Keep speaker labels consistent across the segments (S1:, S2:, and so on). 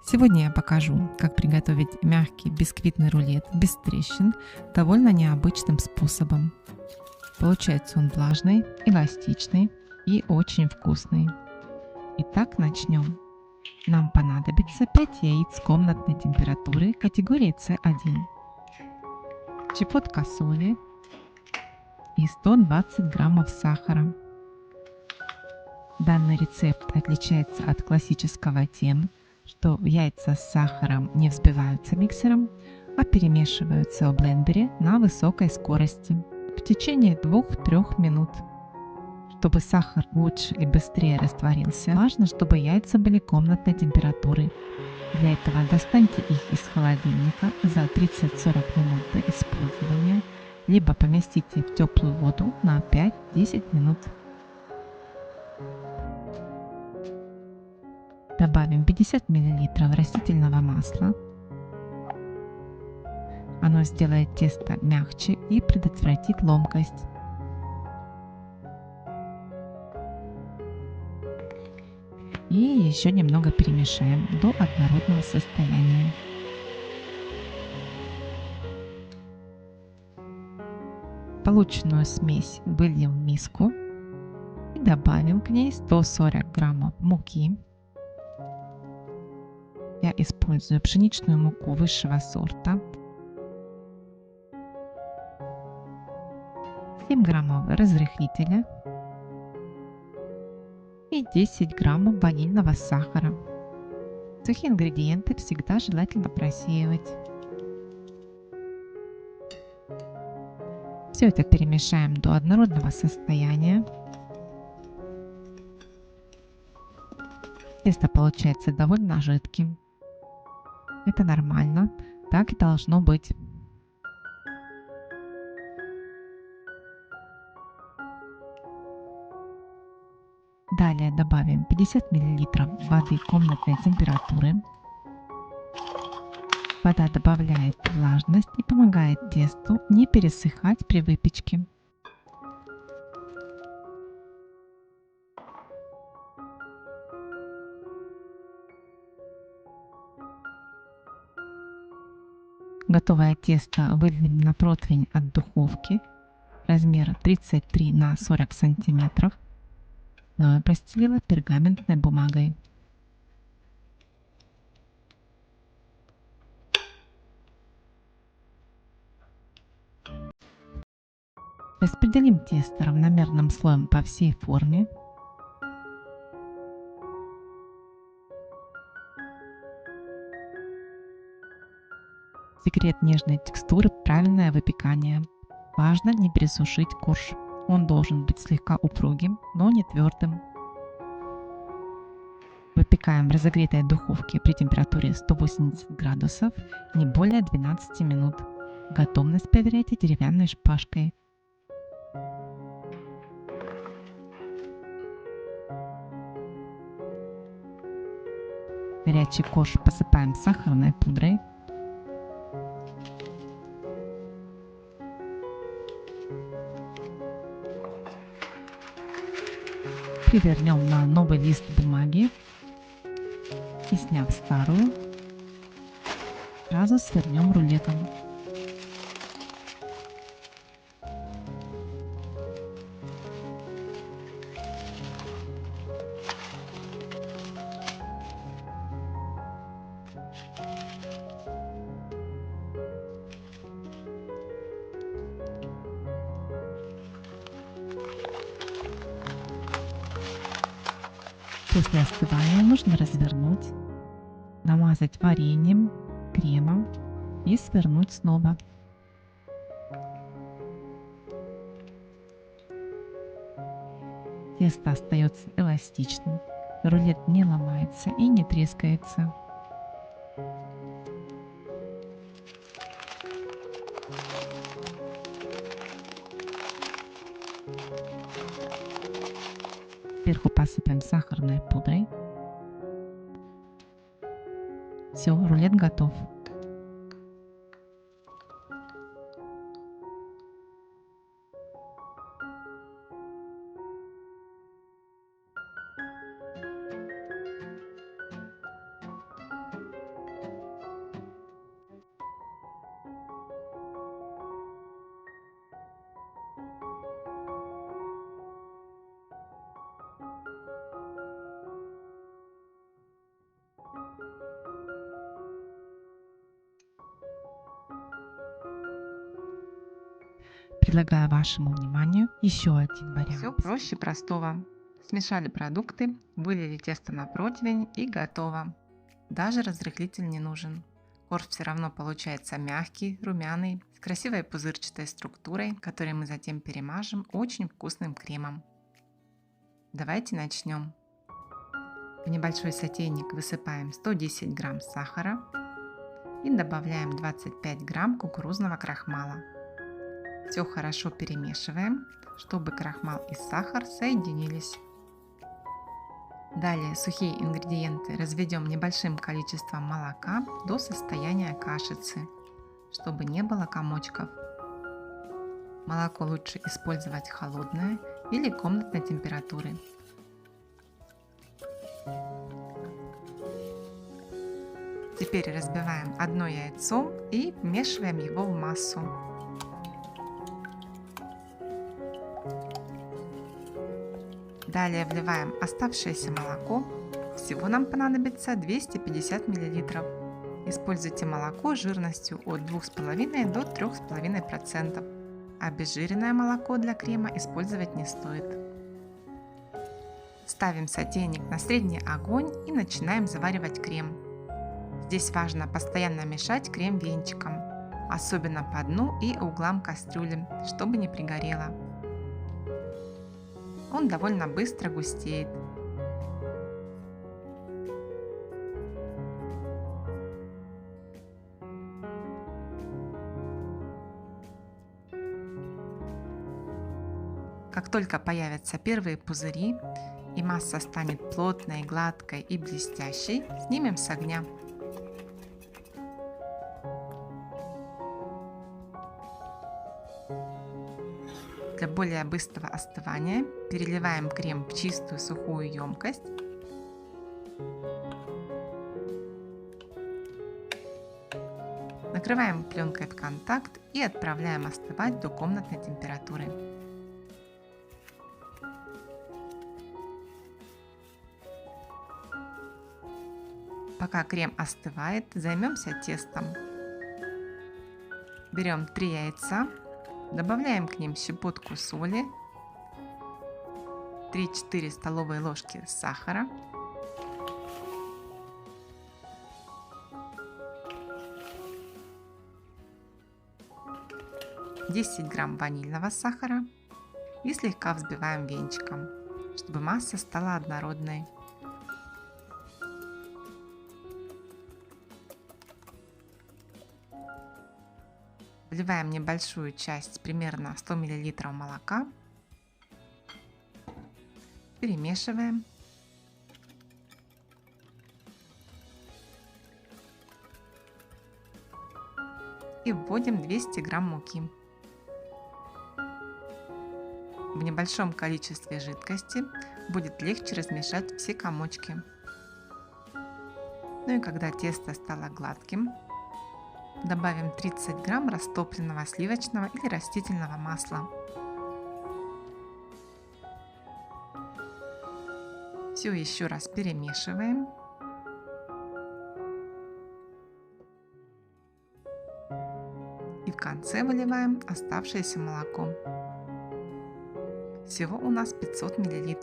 S1: Сегодня я покажу, как приготовить мягкий бисквитный рулет без трещин довольно необычным способом. Получается он влажный, эластичный и очень вкусный. Итак, начнем. Нам понадобится 5 яиц комнатной температуры категории С1, щепотка соли и 120 граммов сахара. Данный рецепт отличается от классического тем, что яйца с сахаром не взбиваются миксером, а перемешиваются в блендере на высокой скорости в течение 2-3 минут. Чтобы сахар лучше и быстрее растворился, важно, чтобы яйца были комнатной температуры. Для этого достаньте их из холодильника за 30-40 минут до использования, либо поместите в теплую воду на 5-10 минут. Добавим 50 мл растительного масла. Оно сделает тесто мягче и предотвратит ломкость. И еще немного перемешаем до однородного состояния. Полученную смесь выльем в миску и добавим к ней 140 граммов муки. Я использую пшеничную муку высшего сорта. 7 граммов разрыхлителя и 10 граммов ванильного сахара. Сухие ингредиенты всегда желательно просеивать. Все это перемешаем до однородного состояния. Тесто получается довольно жидким. Это нормально, так и должно быть. Далее добавим 50 мл воды комнатной температуры. Вода добавляет влажность и помогает тесту не пересыхать при выпечке. Готовое тесто выльем на противень от духовки размера 33 на 40 сантиметров. Но я постелила пергаментной бумагой. Распределим тесто равномерным слоем по всей форме. Секрет нежной текстуры – правильное выпекание. Важно не пересушить корж. Он должен быть слегка упругим, но не твердым. Выпекаем в разогретой духовке при температуре 180 градусов не более 12 минут. Готовность проверяйте деревянной шпажкой. Горячий корж посыпаем сахарной пудрой. Перевернем на новый лист бумаги и, сняв старую, сразу свернем рулетом. После остывания нужно развернуть, намазать вареньем, кремом и свернуть снова. Тесто остается эластичным, рулет не ломается и не трескается. Сверху посыпаем сахарной пудрой. Все, рулет готов. Предлагаю вашему вниманию еще один вариант.
S2: Все проще простого. Смешали продукты, вылили тесто на противень и готово. Даже разрыхлитель не нужен. Корж все равно получается мягкий, румяный, с красивой пузырчатой структурой, который мы затем перемажем очень вкусным кремом. Давайте начнем. В небольшой сотейник высыпаем 110 грамм сахара и добавляем 25 грамм кукурузного крахмала. Все хорошо перемешиваем, чтобы крахмал и сахар соединились. Далее сухие ингредиенты разведем небольшим количеством молока до состояния кашицы, чтобы не было комочков. Молоко лучше использовать холодное или комнатной температуры. Теперь разбиваем одно яйцо и вмешиваем его в массу. Далее вливаем оставшееся молоко. Всего нам понадобится 250 мл. Используйте молоко жирностью от 2,5 до 3,5%. Обезжиренное молоко для крема использовать не стоит. Ставим сотейник на средний огонь и начинаем заваривать крем. Здесь важно постоянно мешать крем венчиком, особенно по дну и углам кастрюли, чтобы не пригорело. Он довольно быстро густеет. Как только появятся первые пузыри и масса станет плотной, гладкой и блестящей, снимем с огня. Для более быстрого остывания переливаем крем в чистую сухую емкость. Накрываем пленкой в контакт и отправляем остывать до комнатной температуры. Пока крем остывает, займемся тестом. Берем 3 яйца. Добавляем к ним щепотку соли, 3-4 столовые ложки сахара, (10 грамм ванильного сахара) и слегка взбиваем венчиком, чтобы масса стала однородной. Вливаем небольшую часть, примерно 100 мл молока. Перемешиваем. И вводим 200 грамм муки. В небольшом количестве жидкости будет легче размешать все комочки. Ну и когда тесто стало гладким, добавим 30 грамм растопленного сливочного или растительного масла. Все еще раз перемешиваем. И в конце выливаем оставшееся молоко. Всего у нас 500 мл.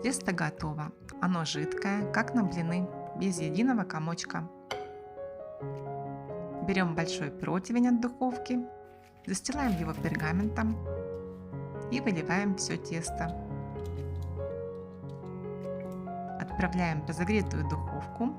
S2: Тесто готово. Оно жидкое, как на блины, без единого комочка. Берем большой противень от духовки, застилаем его пергаментом и выливаем все тесто. Отправляем в разогретую духовку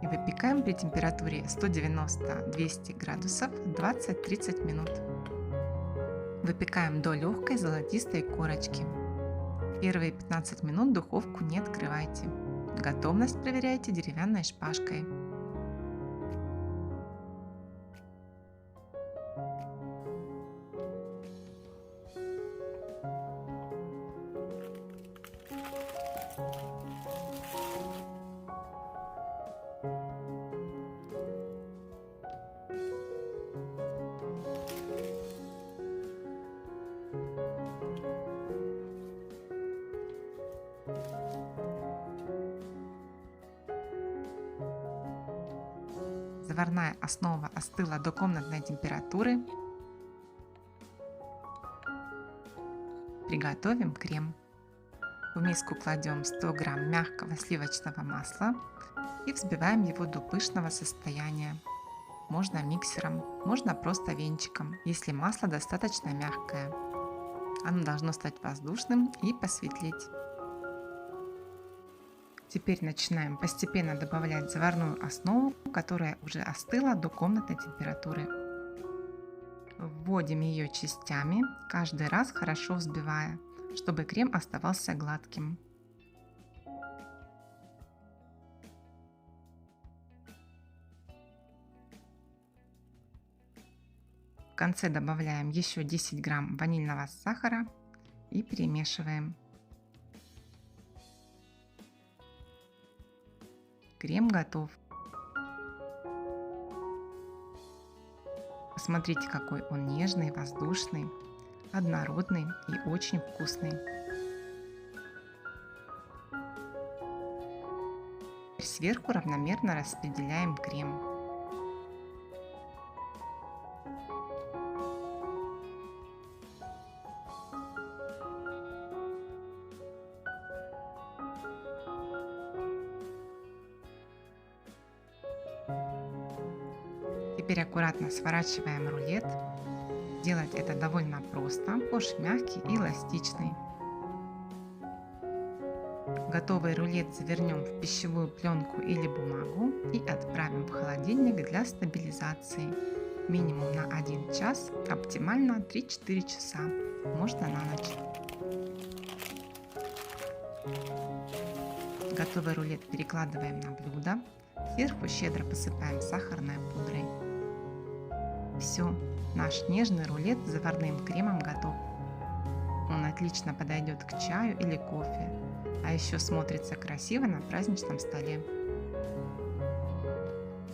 S2: и выпекаем при температуре 190-200 градусов 20-30 минут. Выпекаем до легкой золотистой корочки. Первые 15 минут духовку не открывайте. Готовность проверяйте деревянной шпажкой. заварная основа остыла до комнатной температуры, приготовим крем. В миску кладем 100 грамм мягкого сливочного масла и взбиваем его до пышного состояния. Можно миксером, можно просто венчиком, если масло достаточно мягкое. Оно должно стать воздушным и посветлеть. Теперь начинаем постепенно добавлять заварную основу, которая уже остыла до комнатной температуры. Вводим ее частями, каждый раз хорошо взбивая, чтобы крем оставался гладким. В конце добавляем еще 10 грамм ванильного сахара и перемешиваем. Крем готов. Посмотрите, какой он нежный, воздушный, однородный и очень вкусный. Сверху равномерно распределяем крем. Теперь аккуратно сворачиваем рулет. Делать это довольно просто, корж мягкий и эластичный. Готовый рулет завернем в пищевую пленку или бумагу и отправим в холодильник для стабилизации. Минимум на 1 час, оптимально 3-4 часа, можно на ночь. Готовый рулет перекладываем на блюдо, сверху щедро посыпаем сахарной пудрой. Все, наш нежный рулет с заварным кремом готов. Он отлично подойдет к чаю или кофе, а еще смотрится красиво на праздничном столе.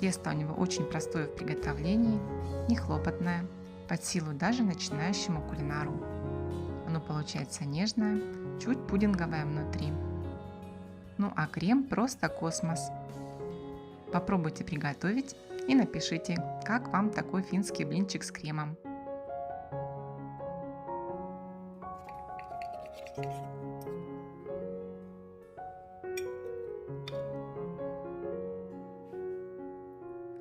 S2: Тесто у него очень простое в приготовлении, не хлопотное, под силу даже начинающему кулинару. Оно получается нежное, чуть пудинговое внутри. Ну а крем просто космос. Попробуйте приготовить и напишите, как вам такой финский блинчик с кремом.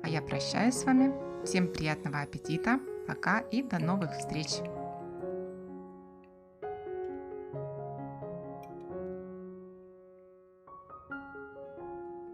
S2: А я прощаюсь с вами. Всем приятного аппетита. Пока и до новых встреч!